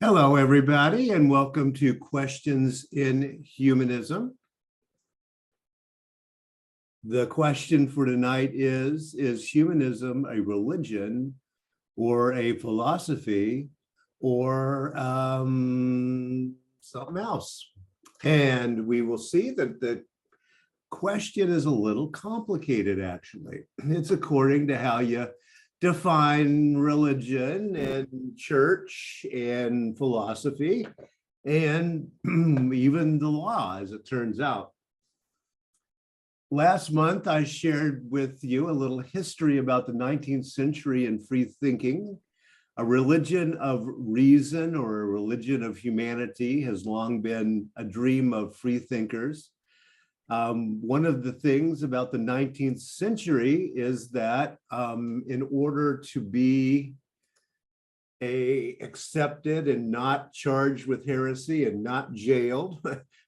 Hello, everybody, and welcome to Questions in Humanism. The question for tonight is humanism a religion or a philosophy or something else? And we will see that the question is a little complicated, actually. It's according to how you define religion and church and philosophy and even the law, as it turns out. Last month, I shared with you a little history about the 19th century and free thinking. A religion of reason or a religion of humanity has long been a dream of free thinkers. One of the things about the 19th century is that in order to be accepted and not charged with heresy and not jailed,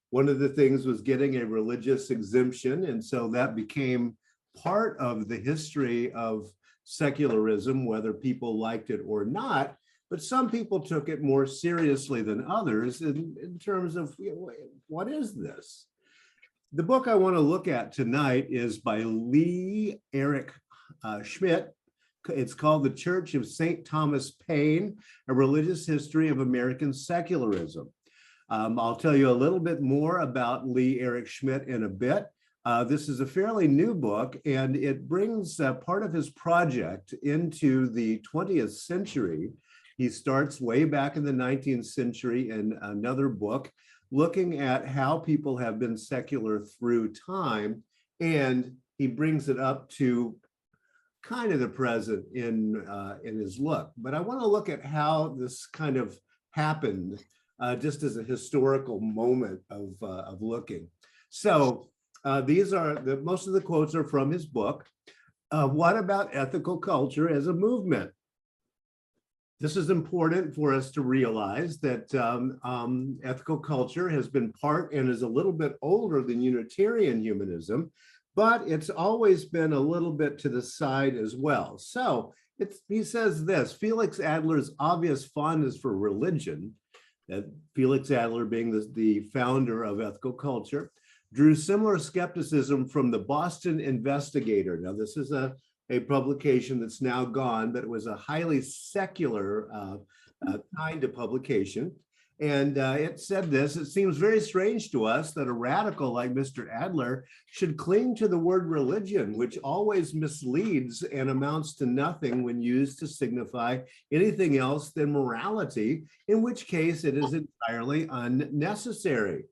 one of the things was getting a religious exemption. And so that became part of the history of secularism, whether people liked it or not. But some people took it more seriously than others in terms of, what is this? The book I want to look at tonight is by Lee Eric Schmidt. It's called The Church of St. Thomas Paine, A Religious History of American Secularism. I'll tell you a little bit more about Lee Eric Schmidt in a bit. This is a fairly new book, and it brings part of his project into the 20th century. He starts way back in the 19th century in another book, looking at how people have been secular through time, and he brings it up to kind of the present in his look. But I want to look at how this kind of happened, just as a historical moment of looking. So these are most of the quotes are from his book. What about ethical culture as a movement? This is important for us to realize that ethical culture has been part and is a little bit older than Unitarian humanism, but it's always been a little bit to the side as well. So he says this: Felix Adler's obvious fondness for religion, Felix Adler being the founder of ethical culture, drew similar skepticism from the Boston Investigator. Now, this is a publication that's now gone, but it was a highly secular kind of publication. And it said this: it seems very strange to us that a radical like Mr. Adler should cling to the word religion, which always misleads and amounts to nothing when used to signify anything else than morality, in which case it is entirely unnecessary.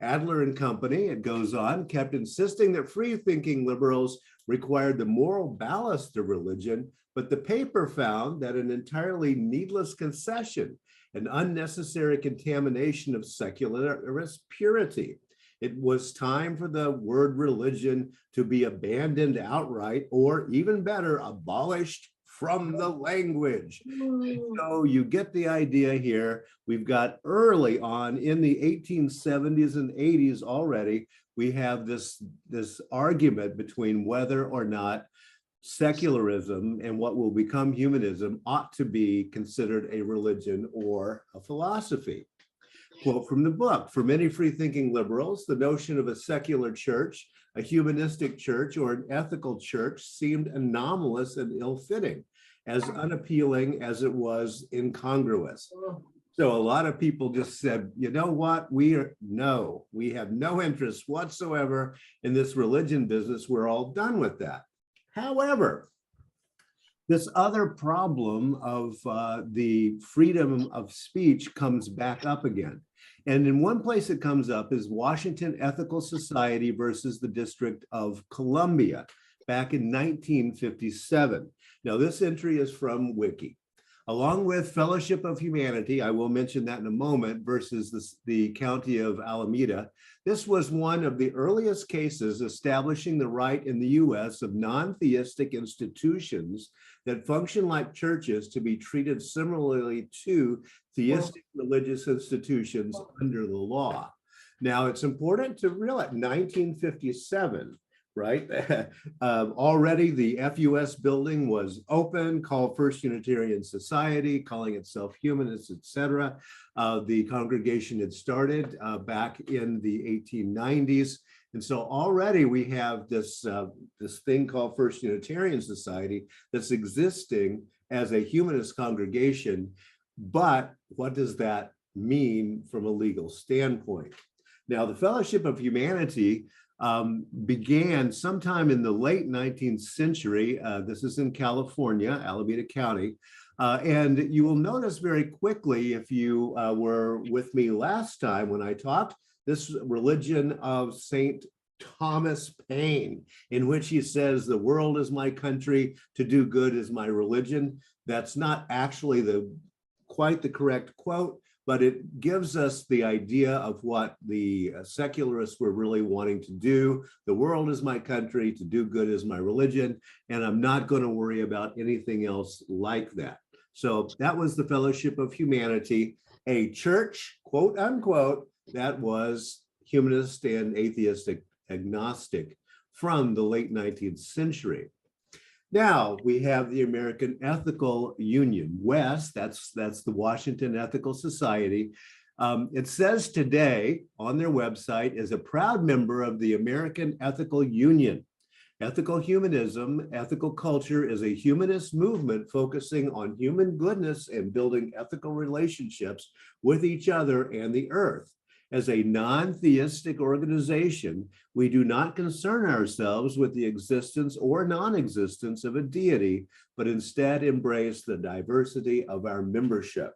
Adler and company, it goes on, kept insisting that free-thinking liberals required the moral ballast of religion, but the paper found that an entirely needless concession, an unnecessary contamination of secularist purity. It was time for the word religion to be abandoned outright, or even better, abolished from the language. So you get the idea here. We've got early on in the 1870s and 80s already, we have this argument between whether or not secularism and what will become humanism ought to be considered a religion or a philosophy. Quote from the book: for many free-thinking liberals, the notion of a secular church, a humanistic church, or an ethical church seemed anomalous and ill-fitting, as unappealing as it was incongruous. So a lot of people just said, you know what, we have no interest whatsoever in this religion business. We're all done with that. However, this other problem of the freedom of speech comes back up again. And in one place it comes up is Washington Ethical Society versus the District of Columbia back in 1957. Now, this entry is from Wiki. Along with Fellowship of Humanity, I will mention that in a moment, versus the County of Alameda, this was one of the earliest cases establishing the right in the US of non-theistic institutions that function like churches to be treated similarly to theistic religious institutions under the law. Now, it's important to realize 1957, right? Already the FUS building was open, called First Unitarian Society, calling itself humanist, etc. The congregation had started back in the 1890s. And so already we have this thing called First Unitarian Society that's existing as a humanist congregation. But what does that mean from a legal standpoint? Now, the Fellowship of Humanity began sometime in the late 19th century. This is in California, Alameda County. And you will notice very quickly, if you were with me last time when I talked, this religion of St. Thomas Paine, in which he says, the world is my country, to do good is my religion. That's not actually quite the correct quote, but it gives us the idea of what the secularists were really wanting to do. The world is my country, to do good is my religion, and I'm not going to worry about anything else like that. So that was the Fellowship of Humanity, a church, quote unquote, that was humanist and atheistic agnostic from the late 19th century. Now we have the American Ethical Union, WES, that's the Washington Ethical Society. It says today on their website is a proud member of the American Ethical Union. Ethical humanism, ethical culture is a humanist movement focusing on human goodness and building ethical relationships with each other and the earth. As a non-theistic organization, we do not concern ourselves with the existence or non-existence of a deity, but instead embrace the diversity of our membership.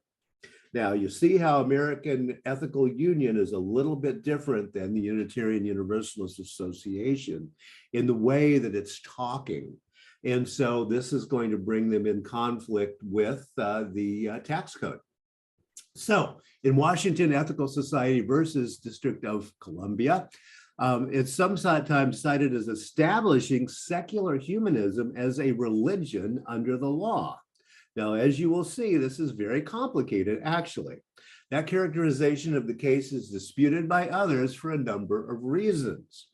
Now, you see how American Ethical Union is a little bit different than the Unitarian Universalist Association in the way that it's talking. And so this is going to bring them in conflict with the tax code. So in Washington Ethical Society versus District of Columbia, it's sometimes cited as establishing secular humanism as a religion under the law. Now, as you will see, this is very complicated, actually. That characterization of the case is disputed by others for a number of reasons.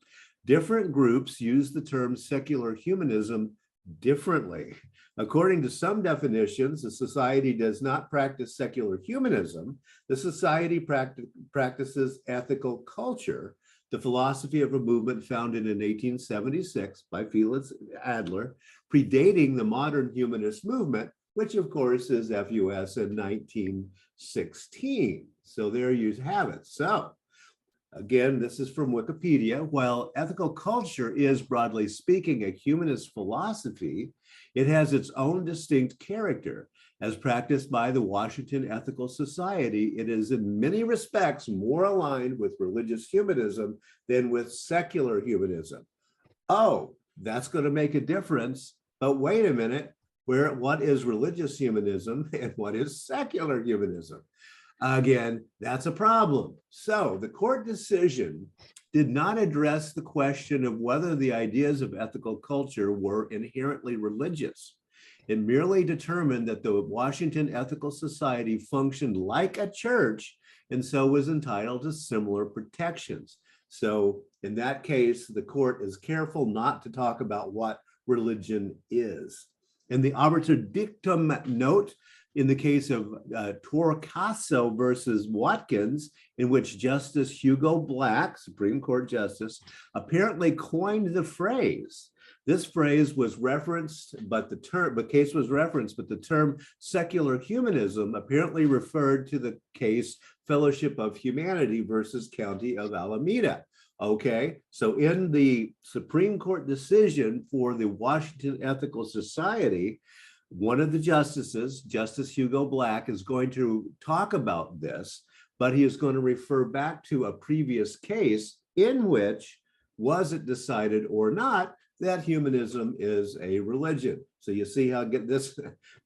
Different groups use the term secular humanism differently. According to some definitions, the society does not practice secular humanism. The society practices ethical culture, the philosophy of a movement founded in 1876 by Felix Adler, predating the modern humanist movement, which of course is FUS in 1916. So there you have it. So again, this is from Wikipedia. While ethical culture is, broadly speaking, a humanist philosophy, it has its own distinct character. As practiced by the Washington Ethical Society, it is in many respects more aligned with religious humanism than with secular humanism. Oh, that's going to make a difference. But wait a minute, what is religious humanism and what is secular humanism? Again, that's a problem. So the court decision did not address the question of whether the ideas of ethical culture were inherently religious. It merely determined that the Washington Ethical Society functioned like a church and so was entitled to similar protections. So in that case, the court is careful not to talk about what religion is. In the arbiter dictum note, in the case of Torcaso versus Watkins, in which Justice Hugo Black, Supreme Court Justice, apparently coined the phrase. This phrase was referenced, but the term secular humanism apparently referred to the case Fellowship of Humanity versus County of Alameda. Okay, so in the Supreme Court decision for the Washington Ethical Society, one of the justices, Justice Hugo Black, is going to talk about this, but he is going to refer back to a previous case in which was it decided or not that humanism is a religion. So you see how this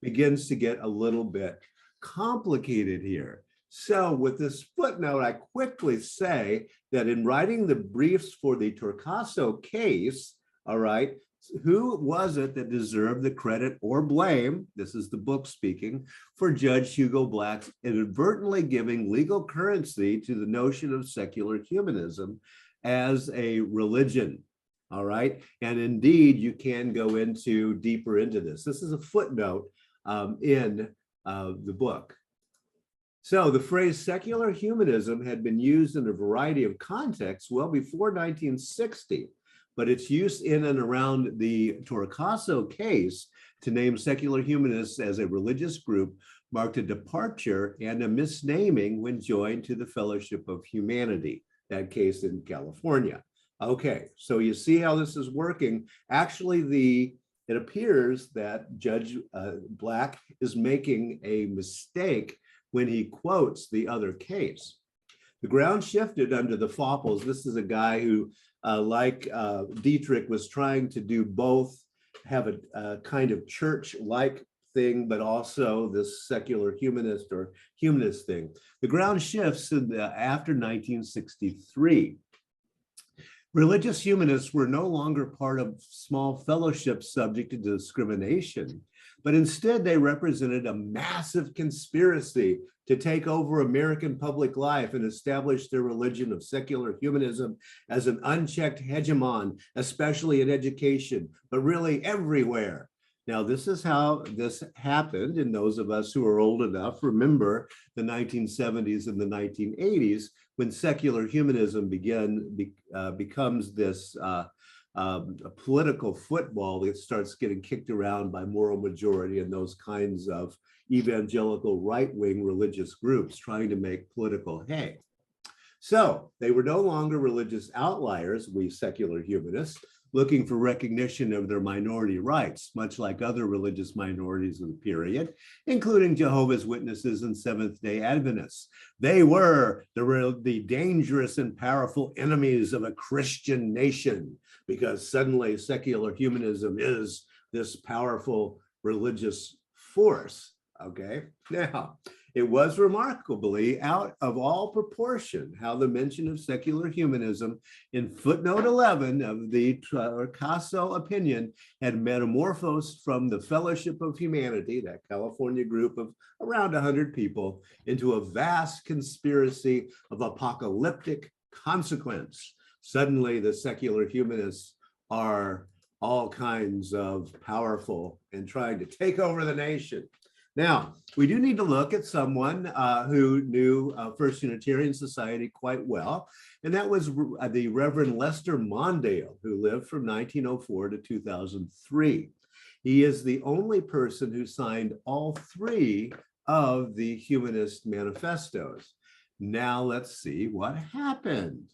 begins to get a little bit complicated here. So with this footnote, I quickly say that in writing the briefs for the Torcaso case, all right, who was it that deserved the credit or blame, this is the book speaking, for Judge Hugo Black's inadvertently giving legal currency to the notion of secular humanism as a religion? All right. And indeed, you can go deeper into this. This is a footnote in the book. So the phrase secular humanism had been used in a variety of contexts well before 1960, but its use in and around the Torcaso case to name secular humanists as a religious group marked a departure and a misnaming when joined to the Fellowship of Humanity, that case in California. Okay, so you see how this is working. Actually, it appears that Judge Black is making a mistake when he quotes the other case. The ground shifted under the Fopples. This is a guy who, like Dietrich, was trying to do both, have a kind of church-like thing, but also this secular humanist or humanist thing. The ground shifts after 1963. Religious humanists were no longer part of small fellowships subject to discrimination, but instead they represented a massive conspiracy to take over American public life and establish their religion of secular humanism as an unchecked hegemon, especially in education, but really everywhere. Now, this is how this happened, and those of us who are old enough remember the 1970s and the 1980s when secular humanism becomes this political football that starts getting kicked around by moral majority and those kinds of evangelical right-wing religious groups trying to make political hay. So they were no longer religious outliers, we secular humanists, looking for recognition of their minority rights, much like other religious minorities of the period, including Jehovah's Witnesses and Seventh-day Adventists. They were the dangerous and powerful enemies of a Christian nation, because suddenly secular humanism is this powerful religious force. Okay, now it was remarkably out of all proportion how the mention of secular humanism in footnote 11 of the Torcaso opinion had metamorphosed from the Fellowship of Humanity, that California group of around 100 people, into a vast conspiracy of apocalyptic consequence. Suddenly, the secular humanists are all kinds of powerful and trying to take over the nation. Now, we do need to look at someone who knew First Unitarian Society quite well, and that was the Reverend Lester Mondale, who lived from 1904 to 2003. He is the only person who signed all three of the humanist manifestos. Now, let's see what happened.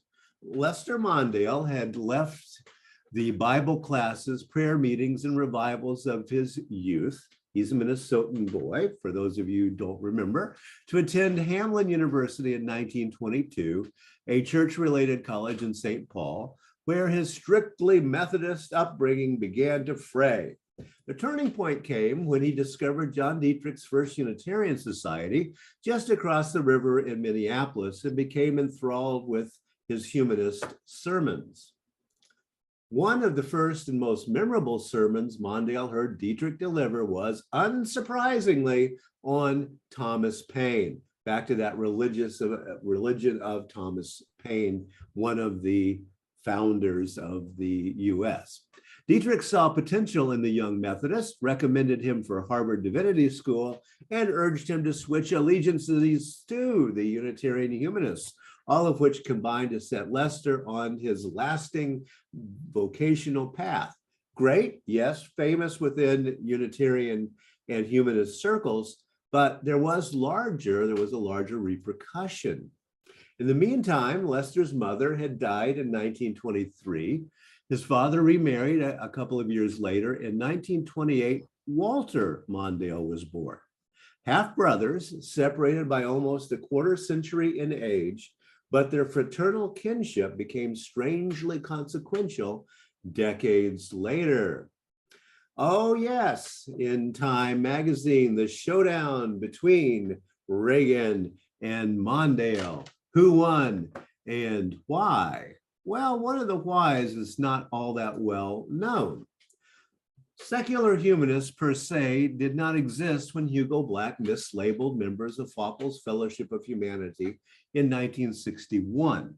Lester Mondale had left the Bible classes, prayer meetings, and revivals of his youth. He's a Minnesotan boy, for those of you who don't remember, to attend Hamline University in 1922, a church-related college in St. Paul, where his strictly Methodist upbringing began to fray. The turning point came when he discovered John Dietrich's First Unitarian Society just across the river in Minneapolis and became enthralled with his humanist sermons. One of the first and most memorable sermons Mondale heard Dietrich deliver was, unsurprisingly, on Thomas Paine. Back to that religion of Thomas Paine, one of the founders of the US. Dietrich saw potential in the young Methodist, recommended him for Harvard Divinity School, and urged him to switch allegiances to the Unitarian Humanists, all of which combined to set Lester on his lasting vocational path. Great, yes, famous within Unitarian and humanist circles, but there was a larger repercussion. In the meantime, Lester's mother had died in 1923. His father remarried a couple of years later. In 1928, Walter Mondale was born. Half brothers, separated by almost a quarter century in age, but their fraternal kinship became strangely consequential decades later. Oh yes, in Time magazine, the showdown between Reagan and Mondale. Who won and why? Well, one of the whys is not all that well known. Secular humanists per se did not exist when Hugo Black mislabeled members of Fopple's Fellowship of Humanity in 1961.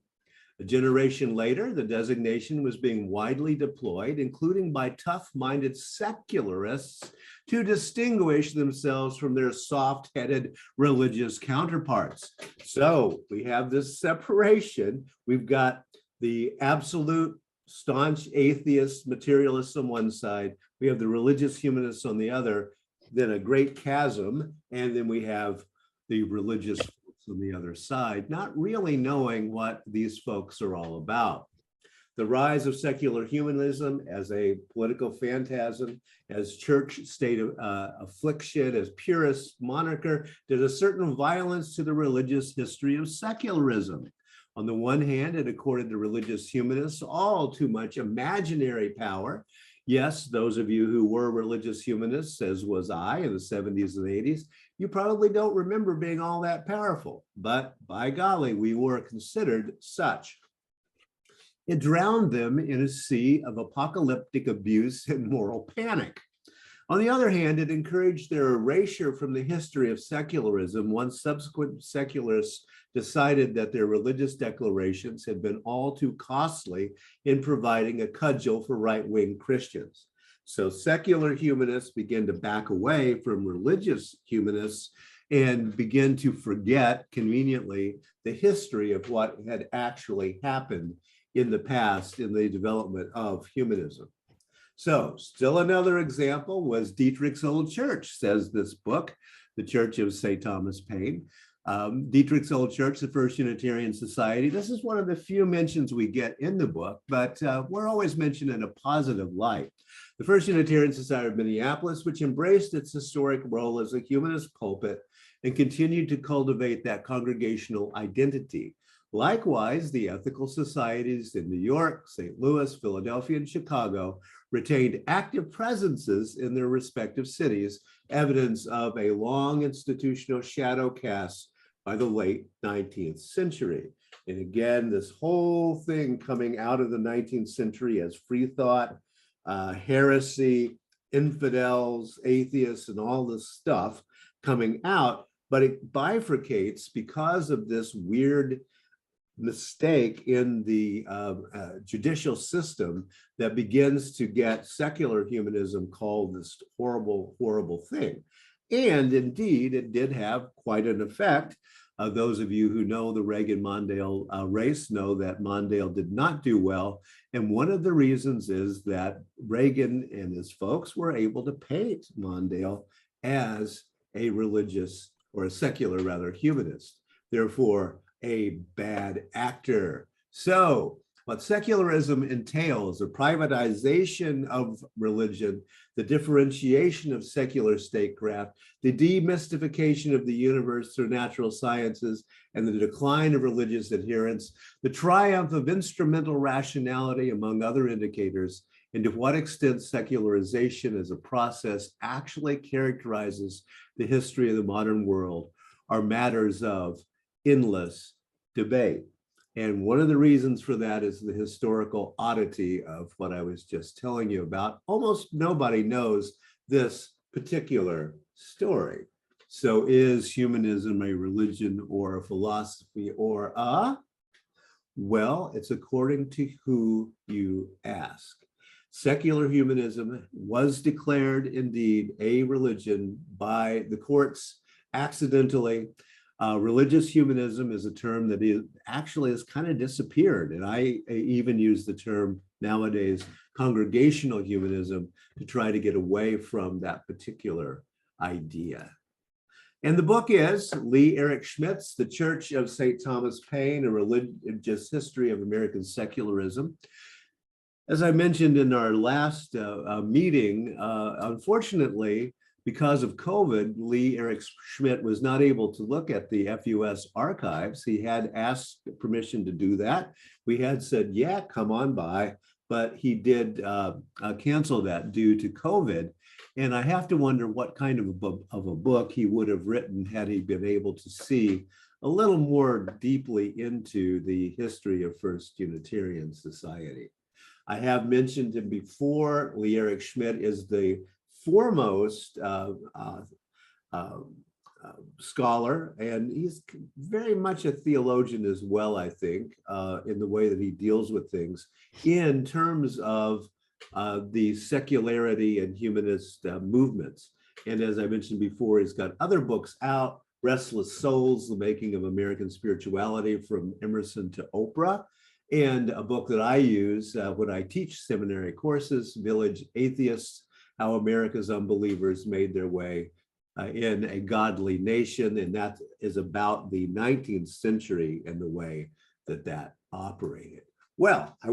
A generation later, the designation was being widely deployed, including by tough-minded secularists, to distinguish themselves from their soft-headed religious counterparts. So we have this separation. We've got the absolute staunch atheists, materialists on one side. We have the religious humanists on the other, then a great chasm, and then we have the religious on the other side, not really knowing what these folks are all about. The rise of secular humanism as a political phantasm, as church state affliction, as purist moniker, did a certain violence to the religious history of secularism. On the one hand, it accorded to religious humanists all too much imaginary power. Yes, those of you who were religious humanists, as was I in the 70s and 80s, you probably don't remember being all that powerful, but by golly, we were considered such. It drowned them in a sea of apocalyptic abuse and moral panic. On the other hand, it encouraged their erasure from the history of secularism once subsequent secularists decided that their religious declarations had been all too costly in providing a cudgel for right-wing Christians. So secular humanists began to back away from religious humanists and begin to forget conveniently the history of what had actually happened in the past in the development of humanism. So still another example was Dietrich's old church, says this book, The Church of St. Thomas Paine. Dietrich's old church, the First Unitarian Society. This is one of the few mentions we get in the book, but we're always mentioned in a positive light. The First Unitarian Society of Minneapolis, which embraced its historic role as a humanist pulpit and continued to cultivate that congregational identity. Likewise, the ethical societies in New York, St. Louis, Philadelphia, and Chicago retained active presences in their respective cities, evidence of a long institutional shadow cast by the late 19th century. And again, this whole thing coming out of the 19th century as free thought, heresy, infidels, atheists, and all this stuff coming out, but it bifurcates because of this weird mistake in the judicial system that begins to get secular humanism called this horrible, horrible thing. And indeed, it did have quite an effect. Those of you who know the Reagan-Mondale race know that Mondale did not do well. And one of the reasons is that Reagan and his folks were able to paint Mondale as a religious, or a secular rather, humanist. Therefore, a bad actor. So what secularism entails, the privatization of religion, the differentiation of secular statecraft, the demystification of the universe through natural sciences, and the decline of religious adherence, the triumph of instrumental rationality, among other indicators, and to what extent secularization as a process actually characterizes the history of the modern world are matters of endless debate. And one of the reasons for that is the historical oddity of what I was just telling you about. Almost nobody knows this particular story. So is humanism a religion or a philosophy or a? Well, it's according to who you ask. Secular humanism was declared indeed a religion by the courts accidentally. Religious humanism is a term that actually has kind of disappeared. And I even use the term nowadays, congregational humanism, to try to get away from that particular idea. And the book is Lee Eric Schmidt's The Church of St. Thomas Paine, A Religious History of American Secularism. As I mentioned in our last meeting, unfortunately, because of COVID, Lee Eric Schmidt was not able to look at the FUS archives. He had asked permission to do that. We had said, yeah, come on by, but he did cancel that due to COVID. And I have to wonder what kind of a book he would have written had he been able to see a little more deeply into the history of First Unitarian Society. I have mentioned him before. Lee Eric Schmidt is the foremost scholar, and he's very much a theologian as well, I think, in the way that he deals with things in terms of the secularity and humanist movements. And as I mentioned before, he's got other books out: Restless Souls, The Making of American Spirituality, from Emerson to Oprah, and a book that I use when I teach seminary courses, Village Atheists: How America's Unbelievers Made Their Way in a Godly Nation. And that is about the 19th century and the way that that operated. Well, I